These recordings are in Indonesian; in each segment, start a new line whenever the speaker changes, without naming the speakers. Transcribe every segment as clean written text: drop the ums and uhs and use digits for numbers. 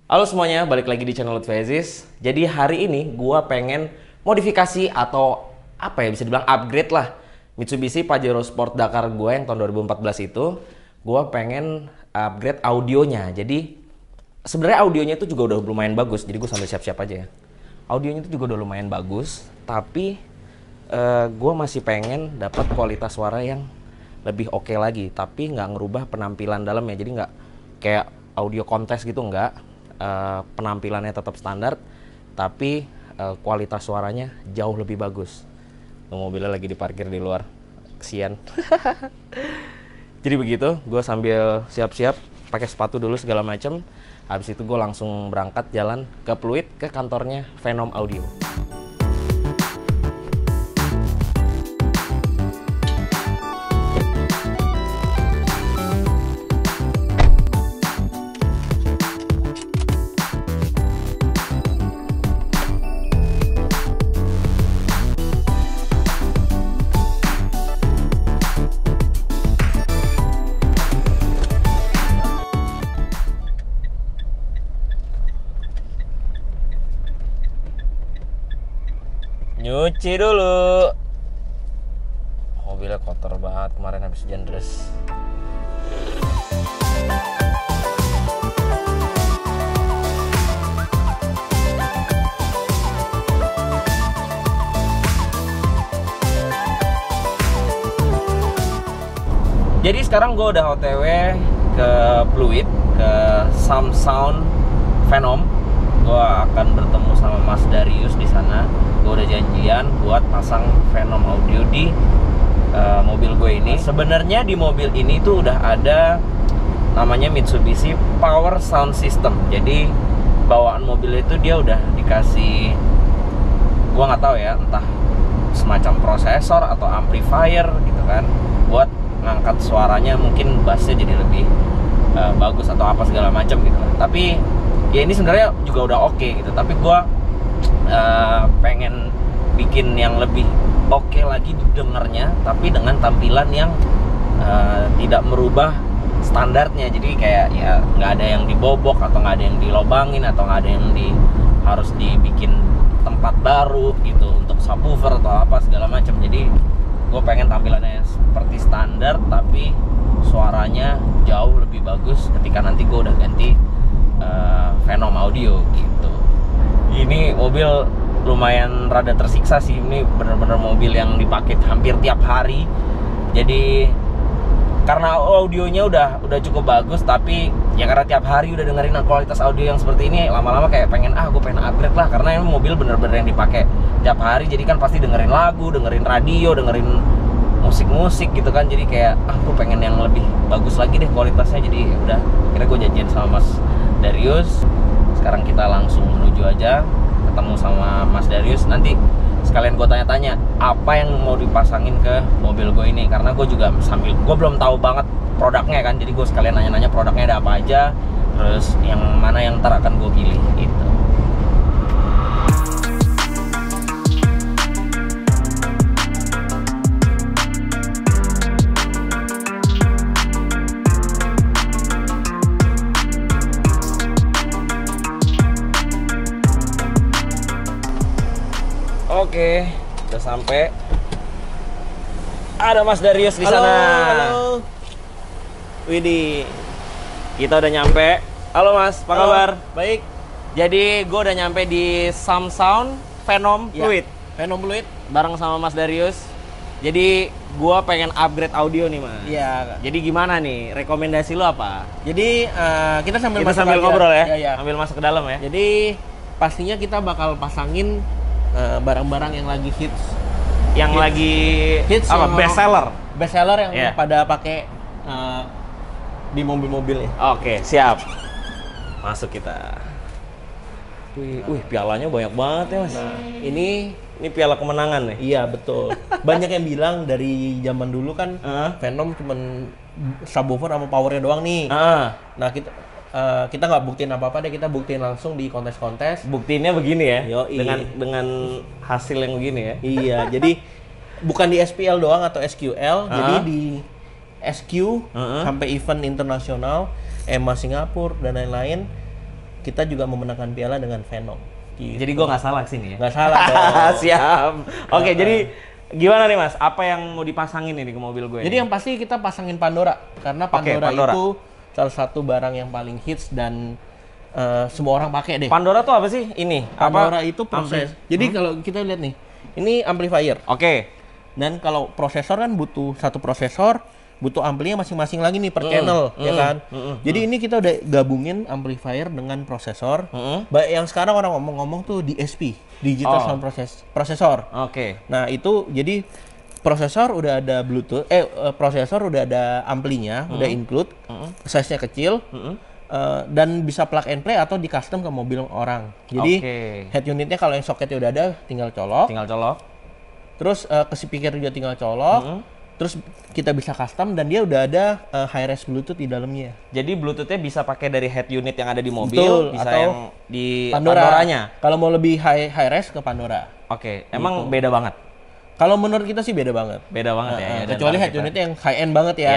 Halo semuanya, balik lagi di channel Lutfi Aziz. Jadi hari ini gua pengen modifikasi atau apa ya, bisa dibilang upgrade lah Mitsubishi Pajero Sport Dakar gua yang tahun 2014 itu. Gua pengen upgrade audionya. Jadi sebenarnya audionya itu juga udah lumayan bagus. Jadi gua sambil siap-siap aja ya. Audionya itu juga udah lumayan bagus, tapi gua masih pengen dapat kualitas suara yang lebih oke lagi, tapi nggak ngerubah penampilan dalamnya. Jadi nggak kayak audio kontes gitu, nggak. Penampilannya tetap standar, tapi kualitas suaranya jauh lebih bagus. Mobilnya lagi diparkir di luar, kesian. Jadi begitu, gue sambil siap-siap pakai sepatu dulu segala macem. Habis itu gue langsung berangkat jalan ke Pluit, ke kantornya Venom Audio. Nyuci dulu. Mobilnya kotor banget kemarin habis hujan deras. Jadi sekarang gue udah OTW ke Pluit, ke Sound Venom. Gue akan bertemu sama Mas Darius di sana. Gue udah janjian buat pasang Venom Audio di mobil gue ini. Sebenarnya di mobil ini tuh udah ada namanya Mitsubishi Power Sound System. Jadi bawaan mobil itu dia udah dikasih, gue nggak tahu ya, entah semacam prosesor atau amplifier gitu kan, buat ngangkat suaranya, mungkin bassnya jadi lebih bagus atau apa segala macam gitu lah. Tapi ya ini sebenarnya juga udah oke gitu, tapi gue pengen bikin yang lebih oke lagi didengarnya, tapi dengan tampilan yang tidak merubah standarnya. Jadi kayak ya nggak ada yang dibobok atau nggak ada yang dilobangin atau nggak ada yang harus dibikin tempat baru gitu untuk subwoofer atau apa segala macam. Jadi gue pengen tampilannya seperti standar, tapi suaranya jauh lebih bagus ketika nanti gue udah ganti Venom Audio gitu. Ini mobil lumayan rada tersiksa sih. Ini bener-bener mobil yang dipakai hampir tiap hari. Jadi karena audionya udah cukup bagus, tapi ya karena tiap hari udah dengerin kualitas audio yang seperti ini, lama-lama kayak gue pengen upgrade lah. Karena ini mobil bener-bener yang dipakai tiap hari, jadi kan pasti dengerin lagu, dengerin radio, dengerin musik-musik gitu kan. Jadi kayak gue pengen yang lebih bagus lagi deh kualitasnya. Jadi udah, kira gue janjian sama Mas Darius. Sekarang kita langsung menuju aja, ketemu sama Mas Darius. Nanti sekalian gue tanya-tanya apa yang mau dipasangin ke mobil gue ini, karena gue juga sambil, gue belum tahu banget produknya kan. Jadi gue sekalian nanya-nanya produknya ada apa aja, terus yang mana yang ntar akan gue pilih gitu. Oke, udah sampai. Ada Mas Darius di sana.
Halo. Widih.
Kita udah nyampe. Halo Mas, apa kabar?
Baik.
Jadi gue udah nyampe di Sound Venom Pluit.
Venom Pluit.
Bareng sama Mas Darius. Jadi gue pengen upgrade audio nih Mas.
Iya.
Jadi gimana nih? Rekomendasi lu apa?
Jadi kita sambil
Kita
masuk
sambil
aja.
ngobrol ya?
Iya.
Sambil masuk ke dalam ya?
Jadi pastinya kita bakal pasangin barang-barang yang lagi hits.
Yang lagi
hits
apa?
yang
Best seller?
Best seller yang
Iya.
pada pakai di mobil-mobilnya.
Oke, siap. Masuk kita. Wih, pialanya banyak banget ya Mas.
Nah, ini
piala kemenangan nih.
iya betul. Banyak yang bilang dari zaman dulu kan Venom cuman subwoofer sama powernya doang nih. Nah, kita nggak buktiin apa-apa deh, kita buktiin langsung di kontes-kontes.
Buktinya begini ya.
Yoi.
Dengan hasil yang begini ya.
Iya, jadi bukan di SPL doang atau SQL, jadi di SQ sampai event internasional, EMA Singapura dan lain-lain. kita juga memenangkan piala dengan Venom. Gitu.
Jadi gue nggak salah sini ya?
Nggak salah dong.
Siap. Oke, jadi gimana nih Mas? Apa yang mau dipasangin ini ke mobil gue?
Jadi yang pasti kita pasangin Pandora. Karena Pandora itu salah satu barang yang paling hits dan semua orang pakai deh.
Pandora tuh apa sih? Ini?
Pandora itu proses. Jadi kalau kita lihat nih, ini amplifier.
Oke.
Dan kalau prosesor kan butuh satu prosesor, butuh amplinya masing-masing lagi nih per channel, ya kan? Jadi ini kita udah gabungin amplifier dengan prosesor. Baik yang sekarang orang ngomong-ngomong tuh DSP, Digital Sound Processor.
Oke.
Nah itu jadi prosesor udah ada Bluetooth, prosesor udah ada amplinya, udah include, size-nya kecil, dan bisa plug and play atau di custom ke mobil orang. Jadi head unitnya kalau yang socketnya udah ada, tinggal colok. Terus ke speaker juga tinggal colok. Terus kita bisa custom dan dia udah ada high-res Bluetooth di dalamnya.
Jadi Bluetooth-nya bisa pakai dari head unit yang ada di mobil,
betul,
bisa
atau
yang di
Pandoranya. Kalau mau lebih high-res ke Pandora.
Oke, emang beda banget?
Kalau menurut kita sih beda banget.
Beda banget ya.
Kecuali head unitnya yang high-end banget ya.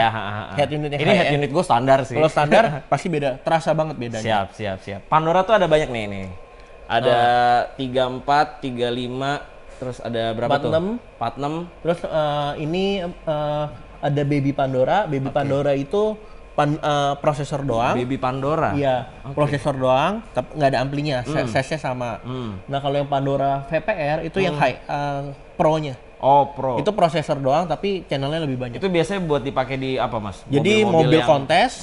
Head unit yang
ini head unit gue standar sih.
Kalau standar pasti beda, terasa banget bedanya.
Siap. Pandora tuh ada banyak nih. Ada 34, 35. Terus ada berapa 46. Tuh? 46.
Terus ini ada Baby Pandora. Baby Pandora itu prosesor doang.
Baby Pandora?
Iya, prosesor doang, tapi nggak ada amplinya, size-nya sama. Nah kalau yang Pandora VPR itu yang high, pro-nya.
Oh, pro.
Itu prosesor doang, tapi channelnya lebih banyak.
Itu biasanya buat dipakai di apa, Mas?
Jadi mobil kontes,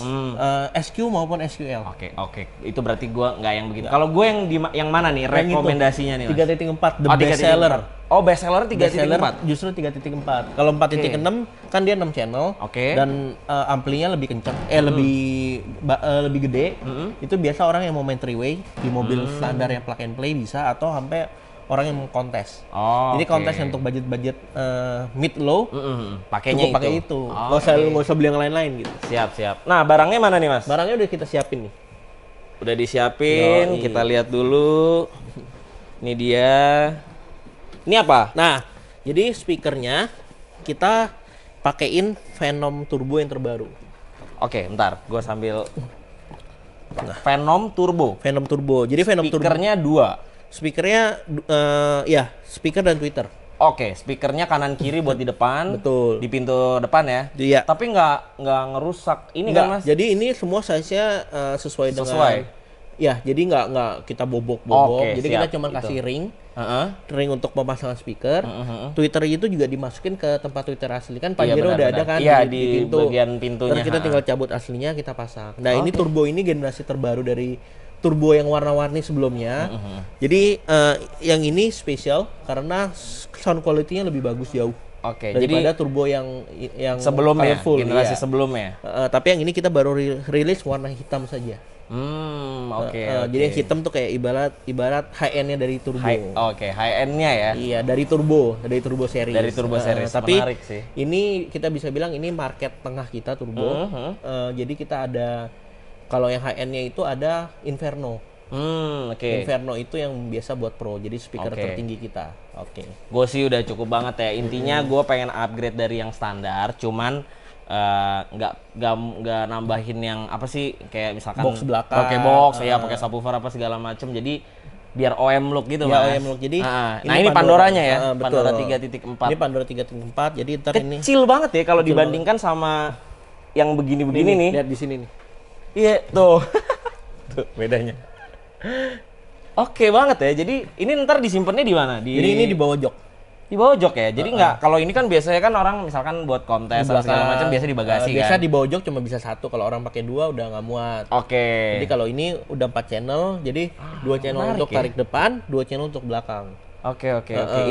SQ maupun SQL.
Oke. Itu berarti gua nggak yang begitu. Kalau gue yang mana nih rekomendasinya nih, Mas?
3.4, the best seller.
Oh, best seller 3.4.
Justru 3.4. Kalau 4.6 kan dia 6 channel. Dan amplinya lebih kencang, lebih gede. Itu biasa orang yang mau main three-way di mobil standar yang plug and play bisa, atau sampai orang yang mau kontes. Jadi kontes untuk budget mid low,
pakainya
pakai itu. Nggak usah beli yang lain-lain gitu.
Siap. Nah, barangnya mana nih, Mas?
Barangnya udah kita siapin nih.
Udah disiapin, kita lihat dulu. Ini dia. Ini apa?
Nah, jadi speakernya kita pakein Venom Turbo yang terbaru.
Oke, bentar, gue sambil. Venom Turbo.
Jadi Venom Turbo.
Speakernya 2.
Speakernya speaker dan tweeter.
Oke, speakernya kanan kiri buat di depan.
Betul.
Di pintu depan ya.
Iya.
Tapi nggak ngerusak ini kan, Mas?
Jadi ini semua size-nya sesuai dengan. Ya, jadi nggak kita bobok-bobok. Jadi kita cuma kasih ring untuk pemasangan speaker. Tweeter itu juga dimasukin ke tempat tweeter asli kan. Pajero udah ada kan
di bagian pintunya.
Terus kita tinggal cabut aslinya, kita pasang. Nah, ini turbo ini generasi terbaru dari turbo yang warna-warni sebelumnya. Jadi yang ini spesial karena sound quality-nya lebih bagus jauh. Daripada turbo yang
sebelumnya,
colorful,
generasi sebelumnya.
Tapi yang ini kita baru rilis warna hitam saja. Jadi yang hitam tuh kayak ibarat high end-nya dari turbo.
High end-nya ya.
Iya, dari turbo series.
Dari turbo series.
Tapi
menarik sih.
Ini kita bisa bilang ini market tengah kita turbo. Jadi kita ada, kalau yang high end-nya itu ada Inferno. Inferno itu yang biasa buat pro, jadi speaker tertinggi kita.
Gue sih udah cukup banget ya. Intinya gue pengen upgrade dari yang standar, cuman nggak nambahin yang apa sih, kayak misalkan
box belakang,
pakai box pakai subwoofer apa segala macem, jadi biar OM look gitu, Mas.
OM look. Jadi
ini Pandoranya ya,
Pandora
3.4.
Ini Pandora 3.4, jadi ntar ini
kecil banget ya kalau dibandingkan sama yang begini-begini nih.
Lihat di sini nih.
Iya, tuh. Tuh bedanya. Oke banget ya. Jadi ini ntar disimpannya di mana?
Jadi ini di bawah jok.
Di bawah jok ya. Jadi nggak, kalau ini kan biasanya kan orang misalkan buat kontes atau segala macam biasa di bagasi
biasa
kan.
Di bawah jok cuma bisa satu. Kalau orang pakai 2 udah nggak muat. Jadi kalau ini udah 4 channel. Jadi 2 channel untuk tarik depan, 2 channel untuk belakang.
Oke.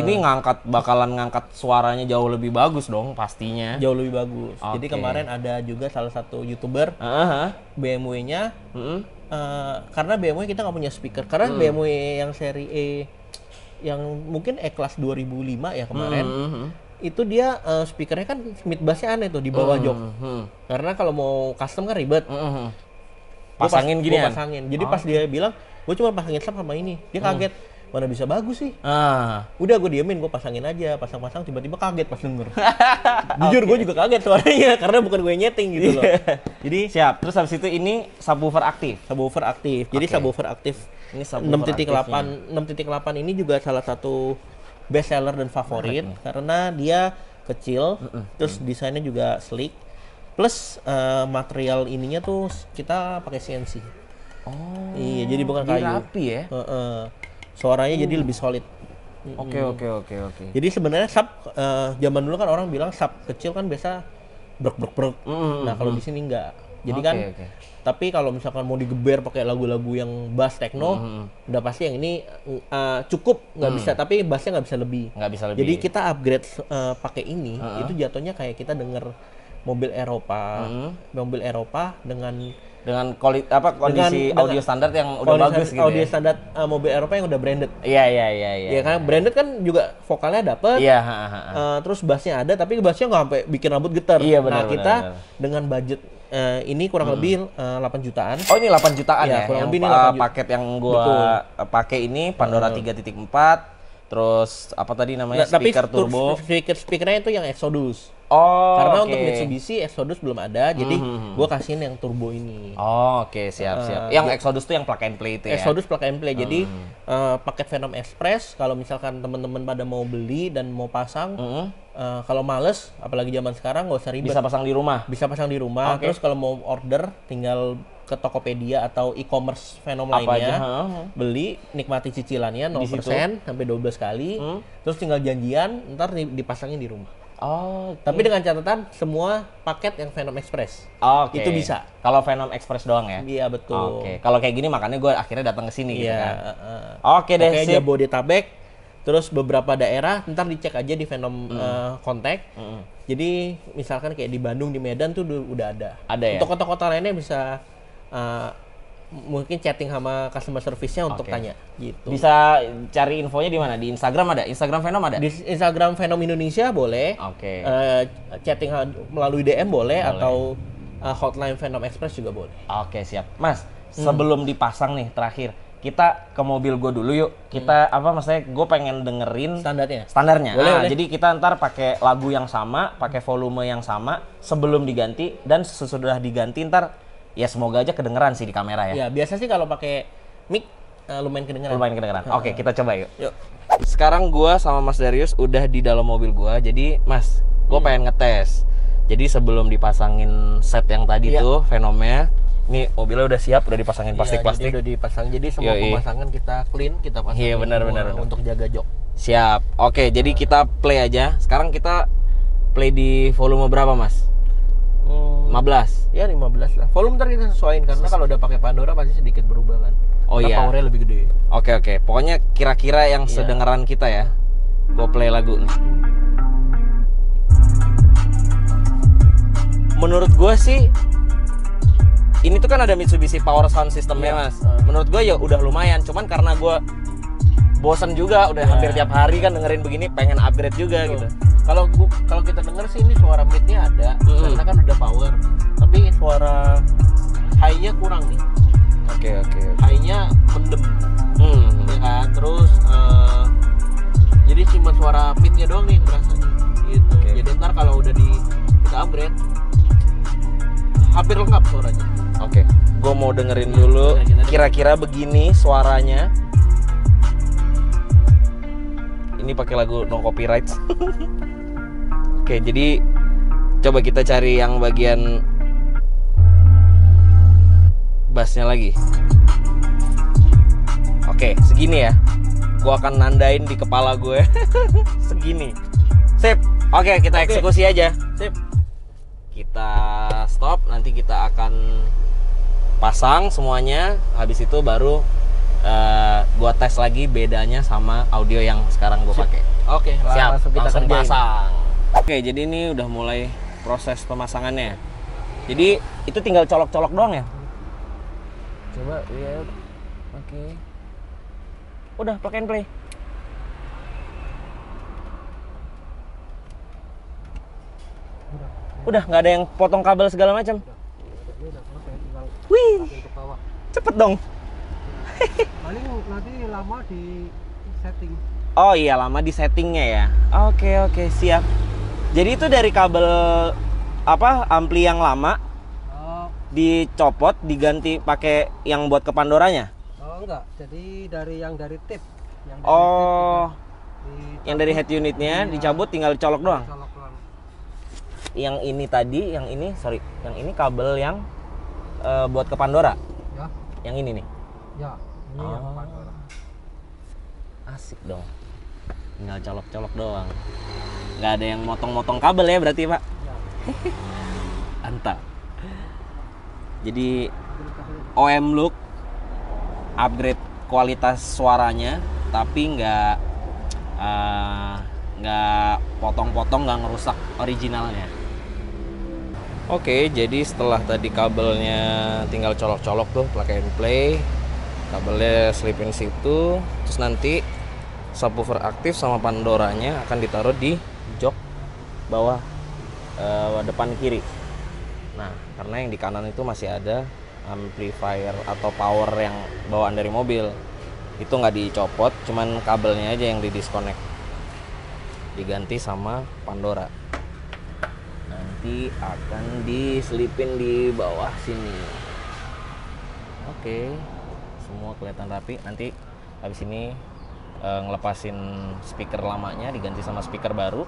Ini bakalan ngangkat suaranya jauh lebih bagus dong pastinya.
Jauh lebih bagus. Jadi kemarin ada juga salah satu YouTuber BMW-nya. Karena BMW kita nggak punya speaker. Karena BMW yang seri E yang mungkin E-Class 2005 ya kemarin, itu dia speakernya kan mid bassnya aneh tuh di bawah jok. Karena kalau mau custom kan ribet.
Pasangin gini ya?
Pasangin. Jadi pas dia bilang, gue cuma pasangin sub sama ini, dia kaget. mana bisa bagus sih. Udah gue diemin, gue pasangin aja, pasang-pasang, tiba-tiba kaget pas denger. Jujur gue juga kaget suaranya karena bukan gue nyeting gitu loh. Jadi
siap. Terus habis itu ini subwoofer aktif.
Jadi subwoofer aktif ini 6.8 ini juga salah satu best seller dan favorit karena dia kecil, terus desainnya juga sleek. Plus material ininya tuh kita pakai CNC. Iya, jadi bukan kayu.
Rapi ya.
Suaranya jadi lebih solid.
Oke.
Jadi sebenarnya sub zaman dulu kan orang bilang sub kecil kan biasa brek. Nah, kalau di sini enggak. Jadi kan tapi kalau misalkan mau digeber pakai lagu-lagu yang bass techno, udah pasti yang ini cukup, nggak bisa, tapi bassnya nggak bisa lebih. Jadi kita upgrade pakai ini, itu jatuhnya kayak kita denger mobil Eropa dengan
kondisi audio standar yang udah bagus gitu.
Audio standar mobil Eropa yang udah branded.
Iya.
Ya kan branded kan juga vokalnya dapet.
Iya.
Terus bassnya ada, tapi bassnya nggak sampai bikin rambut getar.
Iya, benar,
nah kita dengan budget ini kurang lebih 8 jutaan.
Oh, ini 8 jutaan ya?
Kurang
lebih paket yang gua pakai ini Pandora 3.4. Terus apa tadi namanya? Speaker turbo.
Speakernya itu yang Exodus.
Karena
untuk Mitsubishi Exodus belum ada, jadi gue kasihin yang turbo ini.
Siap. Yang Exodus tuh yang plug and play itu ya?
Exodus plug and play, jadi paket Venom Express, kalau misalkan teman-teman pada mau beli dan mau pasang, kalau males, apalagi zaman sekarang nggak usah ribet.
Bisa pasang di rumah?
Terus kalau mau order, tinggal ke Tokopedia atau e-commerce Venom lainnya, beli, nikmati cicilannya 0% sampai 12 kali, terus tinggal janjian, ntar dipasangin di rumah. Tapi dengan catatan semua paket yang Venom Express itu bisa.
Kalau Venom Express doang ya?
Iya, betul.
Kalau kayak gini makanya gue akhirnya datang ke sini gitu kan.
Oke, Jabodetabek, terus beberapa daerah ntar dicek aja di Venom Contact. Jadi misalkan kayak di Bandung, di Medan tuh udah ada.
Ya?
Untuk kota-kota lainnya bisa mungkin chatting sama customer service-nya untuk tanya gitu.
Bisa cari infonya di mana? Di Instagram ada? Instagram Venom ada?
Di Instagram Venom Indonesia boleh. Chatting melalui DM boleh. Atau hotline Venom Express juga boleh.
Siap. Mas, sebelum dipasang nih terakhir, kita ke mobil gue dulu yuk. Kita maksudnya gue pengen dengerin standarnya.
Boleh.
Jadi kita ntar pakai lagu yang sama, pakai volume yang sama sebelum diganti, dan sesudah diganti ntar ya semoga aja kedengeran sih di kamera ya.
Ya, biasa sih kalau pakai mic lumayan kedengeran.
Oke, kita coba yuk. Sekarang gua sama Mas Darius udah di dalam mobil gua. Jadi, Mas, gua pengen ngetes. Jadi sebelum dipasangin set yang tadi tuh Venomnya, ini mobilnya udah siap, udah dipasangin plastik-plastik.
Udah dipasang. Jadi semua pemasangan kita clean, kita pasang.
Iya, benar.
Untuk jaga jok.
Siap. Oke, jadi kita play aja. Sekarang kita play di volume berapa, Mas? 15.
Ya 15 lah. Volume ntar kita sesuaiin karena kalau udah pakai Pandora pasti sedikit berubah kan. Powernya lebih gede.
Oke. Pokoknya kira-kira yang sedengeran kita ya. Gue play lagu nih. Menurut gue sih ini tuh kan ada Mitsubishi Power Sound System-nya, Mas. Menurut gue ya udah lumayan. Cuman karena gue bosen juga, udah hampir tiap hari kan dengerin begini, pengen upgrade juga gitu.
Kalau kita denger sih ini suara mid-nya ada, karena kan udah power. Tapi suara high-nya kurang nih.
Oke.
High-nya mendem. Ya kan? Terus jadi cuma suara mid-nya doang nih yang berasa nih. Gitu. Jadi ntar kalau udah kita upgrade hampir lengkap suaranya.
Oke. Gue mau dengerin dulu kira-kira begini suaranya. Ini pakai lagu no copyright. Oke, jadi coba kita cari yang bagian bassnya lagi. Oke, segini ya. Gue akan nandain di kepala gue. Segini. Sip. Oke, kita eksekusi aja.
Sip.
Kita stop. Nanti kita akan pasang semuanya. Habis itu baru gua tes lagi bedanya sama audio yang sekarang gua pakai.
Oke,
siap.
Langsung kita
pasang. Oke, jadi ini udah mulai proses pemasangannya. Jadi itu tinggal colok-colok doang ya? Coba lihat. Oke. Udah plug and play. Udah nggak ada yang potong kabel segala macam. Wih, cepet dong.
Paling nanti lama setting.
Oh iya, lama di settingnya ya. Oke, siap. Jadi itu dari kabel ampli yang lama dicopot, diganti pakai yang buat ke Pandoranya?
Oh enggak, jadi dari tip.
Yang dari head unitnya dicabut, tinggal dicolok doang.
Colok doang.
Yang ini tadi, yang ini kabel yang buat ke Pandora.
Ya.
Yang ini nih.
Ya, ini yang Pandora.
Asik dong. Tinggal colok-colok doang. Nggak ada yang motong-motong kabel ya berarti, Pak?
Ya.
Antap. Jadi OM look, upgrade kualitas suaranya, tapi nggak potong-potong, nggak ngerusak originalnya. Oke, jadi setelah tadi kabelnya tinggal colok-colok tuh, plug and play, kabelnya selipin situ, terus nanti subwoofer aktif sama Pandoranya akan ditaruh di jok bawah depan kiri. Nah, karena yang di kanan itu masih ada amplifier atau power yang bawaan dari mobil, itu nggak dicopot, cuman kabelnya aja yang didisconnect, diganti sama Pandora. Nanti akan diselipin di bawah sini. Oke, semua kelihatan rapi. Nanti habis ini ngelepasin speaker lamanya, diganti sama speaker baru.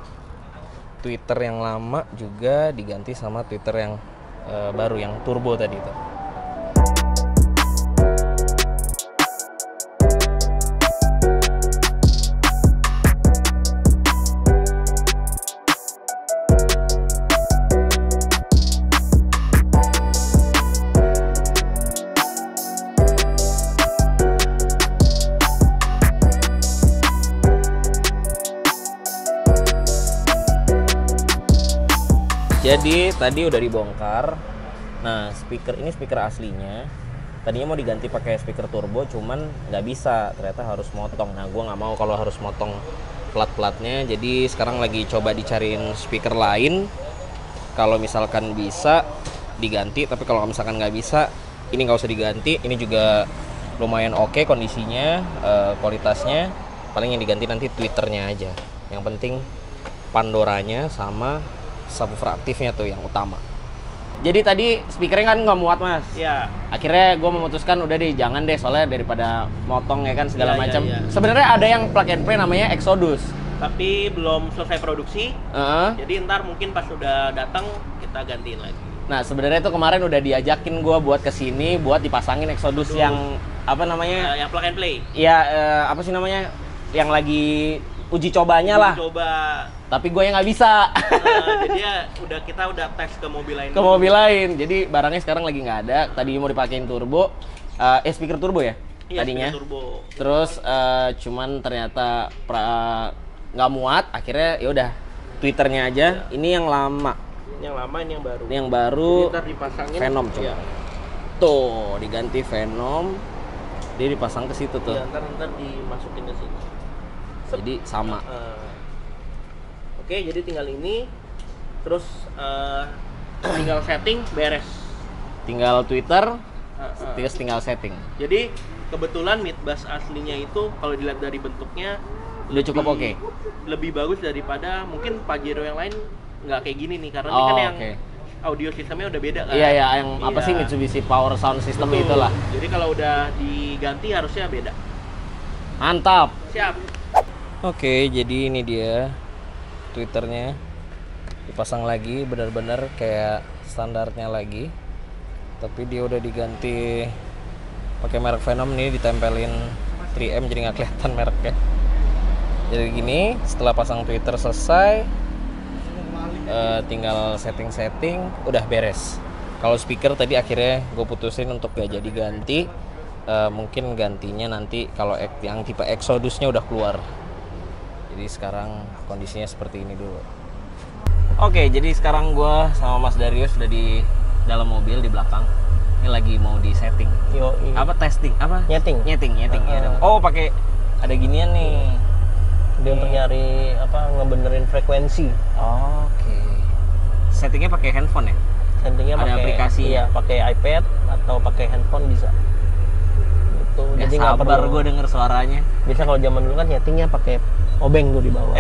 Tweeter yang lama juga diganti sama tweeter yang baru, yang turbo tadi itu. Jadi tadi udah dibongkar. Nah, ini speaker aslinya. Tadinya mau diganti pakai speaker turbo, cuman nggak bisa. Ternyata harus motong. Nah, gua nggak mau kalau harus motong plat-platnya. Jadi sekarang lagi coba dicariin speaker lain. Kalau misalkan bisa diganti, tapi kalau misalkan nggak bisa, ini nggak usah diganti. Ini juga lumayan oke kondisinya, kualitasnya. Paling yang diganti nanti tweeternya aja. Yang penting Pandoranya sama subwoofer aktifnya tuh yang utama. Jadi tadi speakernya kan nggak muat, Mas.
Ya.
Akhirnya gue memutuskan udah deh, jangan deh, soalnya daripada motong ya kan segala
Ya,
macam.
ya.
Sebenarnya ada yang plug and play namanya Exodus.
Tapi belum selesai produksi. Jadi ntar mungkin pas udah datang kita gantiin lagi.
Nah, sebenarnya itu kemarin udah diajakin gue buat kesini buat dipasangin Exodus yang apa namanya?
Yang plug and play.
Iya, apa sih namanya? Yang lagi uji cobanya lah.
Coba.
Tapi gue yang nggak bisa.
Jadi ya kita udah tes ke mobil lain.
Ke mobil lain. Jadi barangnya sekarang lagi nggak ada. Tadi mau dipakein turbo, speaker turbo ya?
Iya,
tadinya.
turbo.
Terus cuman ternyata nggak muat. Akhirnya ya udah tweeternya aja. Ya. Ini yang lama.
Yang lama, ini yang baru.
Yang baru.
Jadi ntar dipasangin.
Venom coba. Ya. Tuh diganti Venom. Dia dipasang ke situ tuh.
Iya, ntar dimasukin ke sini.
Jadi sama.
Oke, jadi tinggal ini, terus tinggal setting, beres.
Tinggal Twitter, tinggal setting.
Jadi kebetulan midbus aslinya itu kalau dilihat dari bentuknya
udah cukup oke.
Lebih bagus daripada mungkin Pajero yang lain nggak kayak gini nih, karena ini kan yang audio sistemnya udah beda kan.
Iya, yang apa sih Mitsubishi Power Sound System itulah.
Jadi kalau udah diganti harusnya beda.
Mantap.
Siap.
Oke, jadi ini dia Twitternya dipasang lagi, benar-benar kayak standarnya lagi, tapi dia udah diganti pakai merek Venom nih, ditempelin 3M jadi nggak kelihatan mereknya. Jadi gini, setelah pasang Twitter selesai, tinggal setting-setting, udah beres. Kalau speaker tadi akhirnya gue putusin untuk gak jadi ganti, mungkin gantinya nanti kalau yang tipe Exodusnya udah keluar. Jadi sekarang kondisinya seperti ini dulu. Oke, jadi sekarang gue sama Mas Darius udah di dalam mobil di belakang. Ini lagi mau di setting. Apa testing? Apa? Nyeting ya. Oh, pakai ada ginian nih.
Dia untuk nyari ngebenerin frekuensi.
Oke. Settingnya pakai handphone ya?
Settingnya
ada
pakai
aplikasi.
Iya, pakai iPad atau pakai handphone bisa. Gitu. gitu.
Ya,
Jadi nggak
sabar
perlu.
gue denger suaranya.
Biasa kalau zaman dulu kan nyetingnya pakai obeng tuh di bawah.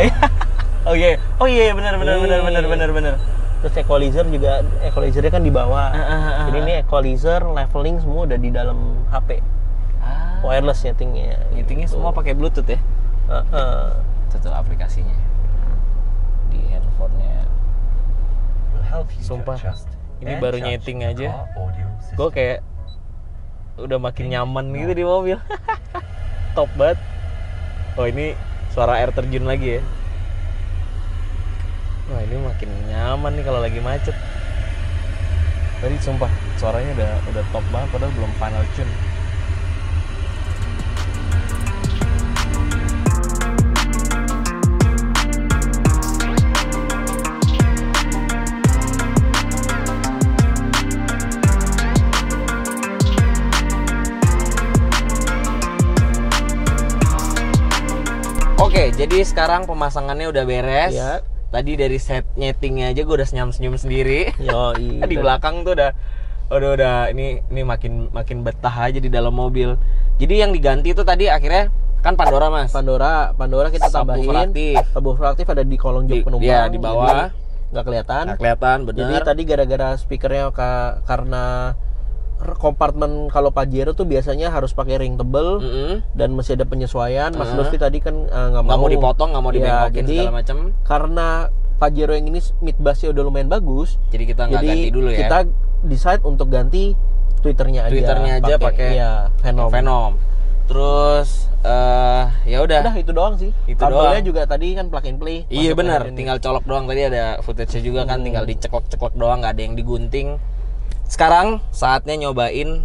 Oh iya, benar.
Terus equalizer juga, equalizernya kan di bawah. Jadi ini equalizer, leveling semua udah di dalam HP. Wireless nyetingnya.
Nyetingnya
gitu.
semua pakai Bluetooth ya. Itu aplikasinya di handphonenya. Sumpah, ini baru nyeting aja, gue kayak udah makin nyaman gitu di mobil. Top banget. Oh, ini suara air terjun lagi ya. Wah, ini makin nyaman nih kalau lagi macet. Tadi sumpah suaranya udah top banget padahal belum final tune. Oke, jadi sekarang pemasangannya udah beres.
Ya.
Tadi dari set nyetingnya aja gue udah senyum-senyum sendiri.
Yoi.
Di belakang tuh udah ini makin betah aja di dalam mobil. Jadi yang diganti itu tadi akhirnya kan Pandora, Mas.
Pandora kita tambahin. Subwoofer aktif ada di kolong jok penumpang.
Iya, di bawah.
Nggak kelihatan.
Bener.
Jadi tadi gara-gara speakernya karena kompartemen kalau Pajero tuh biasanya harus pakai ring tebel dan masih ada penyesuaian. Mas Lutfi tadi kan nggak mau
dipotong, nggak mau dibengkokin segala macam.
Karena Pajero yang ini mid bassnya udah lumayan bagus,
jadi kita nggak ganti dulu ya.
Kita decide untuk ganti tweeternya aja pakai
Venom. Terus ya udah
itu doang sih. Kabelnya juga tadi kan plug and play.
Iya benar, tinggal colok doang. Tadi ada footage-nya juga kan, tinggal diceklok-ceklok doang, nggak ada yang digunting. Sekarang saatnya nyobain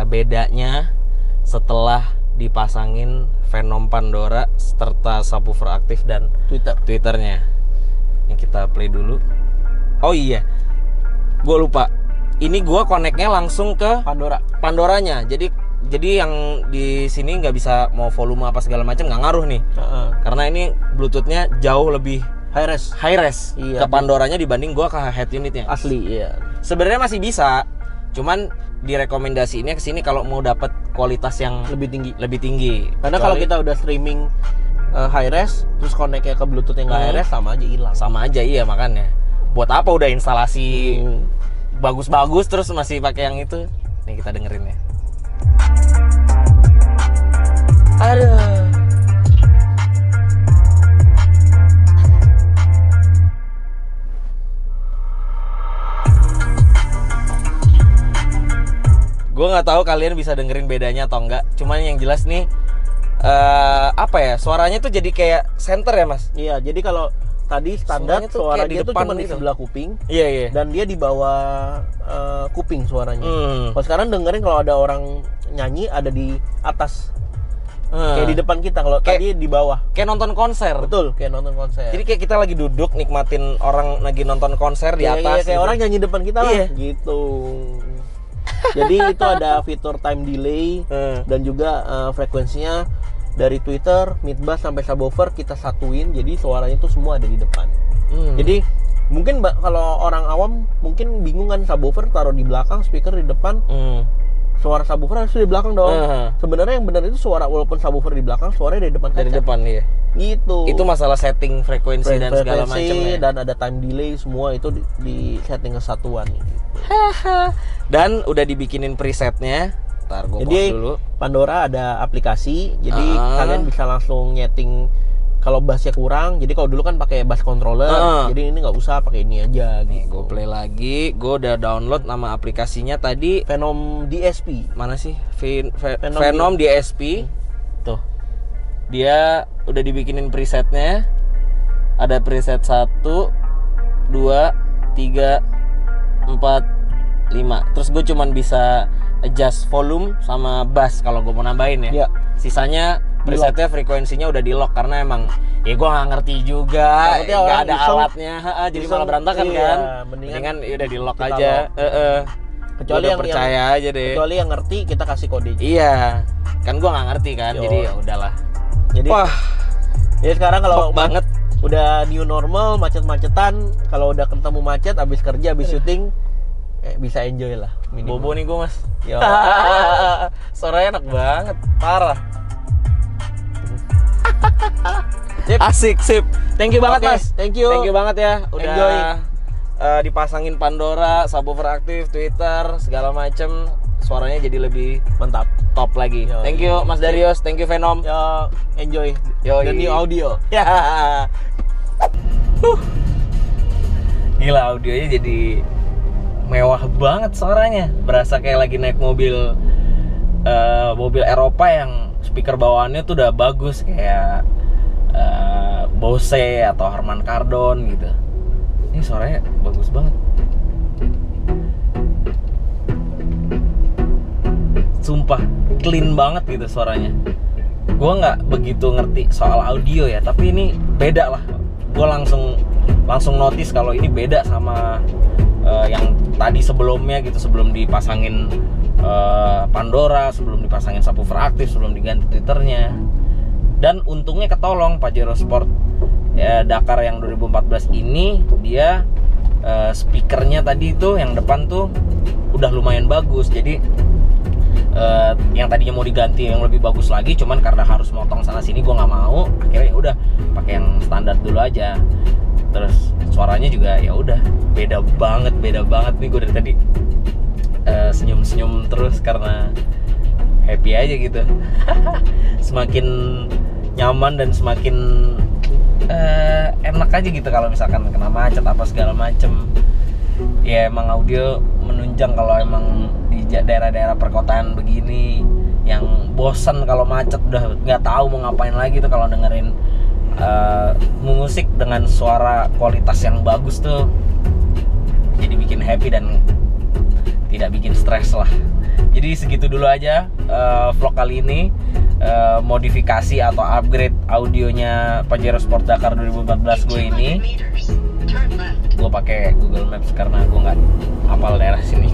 bedanya setelah dipasangin Venom Pandora serta subwoofer aktif dan tweeternya. Ini kita play dulu. Oh iya, gue lupa. Ini gue connect-nya langsung ke Pandoranya. Jadi yang di sini nggak bisa mau volume apa segala macam, nggak ngaruh nih. Karena ini Bluetooth-nya jauh lebih high res ke Pandoranya dibanding gue ke head unitnya.
Asli, iya.
Sebenarnya masih bisa, cuman direkomendasiinnya ke sini kalau mau dapat kualitas yang lebih tinggi.
Karena kalau kita udah streaming high res terus connect-nya ke Bluetooth yang nggak high res, sama aja hilang.
Sama aja, iya, makanya. Buat apa udah instalasi bagus-bagus terus masih pakai yang itu? Nih kita dengerin ya. Aduh. Gue nggak tahu kalian bisa dengerin bedanya atau enggak. Cuman yang jelas nih suaranya tuh jadi kayak center ya, Mas.
Iya, jadi kalau tadi standar suaranya tuh cuma di sebelah kuping.
Iya.
Dan dia di bawah kuping suaranya. Kalau sekarang dengerin kalau ada orang nyanyi ada di atas. Kayak di depan kita, kalau tadi di bawah.
Kayak nonton konser.
Betul, kayak nonton konser.
Jadi kayak kita lagi duduk nikmatin orang lagi nonton konser di atas.
Kayak orang nyanyi depan kita lah. Gitu. Jadi itu ada fitur time delay dan juga frekuensinya dari tweeter, mid bass sampai subwoofer kita satuin, jadi suaranya itu semua ada di depan. Jadi mungkin kalau orang awam mungkin bingung kan, subwoofer taruh di belakang, speaker di depan. Suara subwoofer harus di belakang dong. Sebenarnya yang benar itu suara, walaupun subwoofer di belakang, suaranya dari depan kaca.
Dari depan, iya.
Gitu.
Itu masalah setting frekuensi dan segala macamnya.
Dan ada time delay, semua itu di setting kesatuan gitu.
Dan udah dibikinin presetnya. Ntar gue pause dulu.
Pandora ada aplikasi, jadi kalian bisa langsung nyeting kalau bassnya kurang. Jadi kalau dulu kan pakai bass controller, jadi ini nggak usah, pakai ini aja.
Nih, gue play lagi. Gue udah download nama aplikasinya tadi.
Venom DSP.
Mana sih? Venom DSP. Tuh. Dia udah dibikinin presetnya. Ada preset 1, 2, 3, 4, 5. Terus gue cuman bisa adjust volume sama bass kalau gue mau nambahin ya. Sisanya presetnya frekuensinya udah di lock karena emang gue nggak ngerti juga, nggak ada alatnya, jadi malah berantakan kan. Mendingan udah di lock aja. Kecuali yang percaya aja deh.
Kecuali yang ngerti kita kasih kode.
Iya, kan gue nggak ngerti kan, jadi ya udahlah.
Jadi
wah,
jadi sekarang kalau
banget
udah new normal, macet-macetan, kalau udah ketemu macet, abis kerja, abis syuting, bisa enjoy lah.
Bobo nih gue mas.
Yo.
Suaranya enak banget, parah. Asik, sip. Thank you banget mas.
Thank you.
Thank you banget ya. Udah
Enjoy.
Dipasangin Pandora, subwoofer aktif, Twitter, segala macem. Suaranya jadi lebih
Mantap.
top lagi.
Yo.
Thank you Mas Darius, thank you Venom.
Yo, enjoy.
Yoi.
The new audio.
Ya. Gila, audionya jadi mewah banget suaranya. Berasa kayak lagi naik mobil mobil Eropa yang speaker bawaannya tuh udah bagus kayak Bose atau Harman Kardon gitu. Ini suaranya bagus banget. Sumpah, clean banget gitu suaranya. Gue nggak begitu ngerti soal audio ya, tapi ini beda lah. Gue langsung notice kalau ini beda sama yang tadi sebelumnya gitu, sebelum dipasangin Pandora, sebelum dipasangin subwoofer aktif, sebelum diganti Twitternya. Dan untungnya ketolong Pajero Sport Dakar yang 2014 ini, dia speakernya tadi itu yang depan tuh udah lumayan bagus. Jadi yang tadinya mau diganti yang lebih bagus lagi, cuman karena harus motong sana sini gue nggak mau, akhirnya ya udah pakai yang standar dulu aja. Terus suaranya juga ya udah beda banget nih. Gue dari tadi senyum terus karena happy aja gitu. Semakin nyaman dan semakin enak aja gitu kalau misalkan kena macet apa segala macem. Ya emang audio menunjang kalau emang di daerah-daerah perkotaan begini yang bosan kalau macet, udah nggak tahu mau ngapain lagi tuh kalau dengerin musik dengan suara kualitas yang bagus tuh, jadi bikin happy dan tidak bikin stres lah. Jadi segitu dulu aja vlog kali ini, modifikasi atau upgrade audionya Pajero Sport Dakar 2014 gue ini. Gue pakai Google Maps karena gue nggak hafal daerah sini.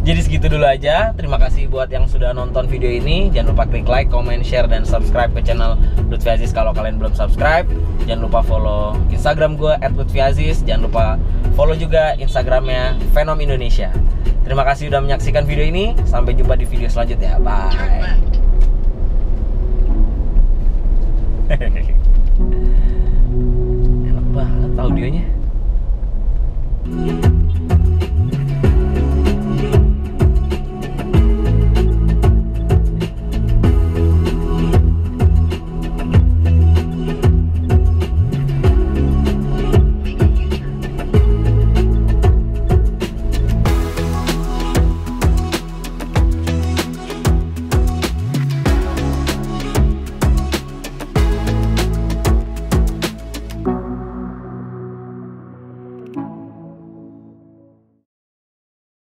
Jadi segitu dulu aja. Terima kasih buat yang sudah nonton video ini. Jangan lupa klik like, comment, share, dan subscribe ke channel Lutfi Aziz kalau kalian belum subscribe. Jangan lupa follow Instagram gue @lutfiaziz. Jangan lupa follow juga Instagramnya Venom Indonesia. Terima kasih sudah menyaksikan video ini. Sampai jumpa di video selanjutnya. Bye. Enak banget audionya.